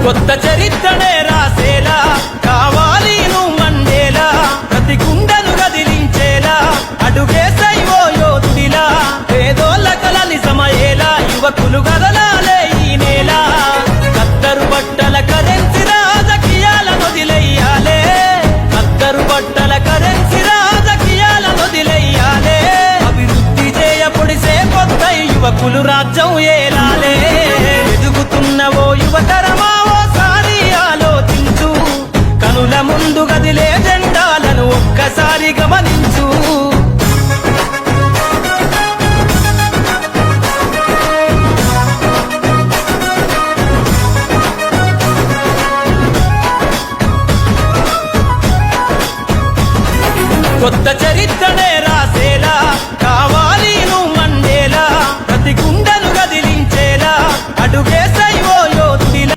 కొత్త చరిత్రనే రాసేలా కావాలి నువ్వు మండేలా ప్రతి గుండెను కదిలించేలా అడుగేసై ఓ యోధుడిలా పేదోళ్ళ కల నిజమయ్యేలా యువకులు కదలాలే ఈ నేల కత్తరు బట్టల కరెన్సీ రాజకీయాల వదిలెయ్యాలే కత్తరు బట్టల కరెన్సీ రాజకీయాల వదిలెయ్యాలే అభివృద్ధి చేయపొడిసే కొత్త యువకులు రాజ్యం ఏలాలే ఎదుగుతున్న ఓ యువతరమా ఓసారి ఆలోచించు కనుల ముందు గదిలే జెండాలను ఒక్కసారి గమనించు కొత్త చరిత్ర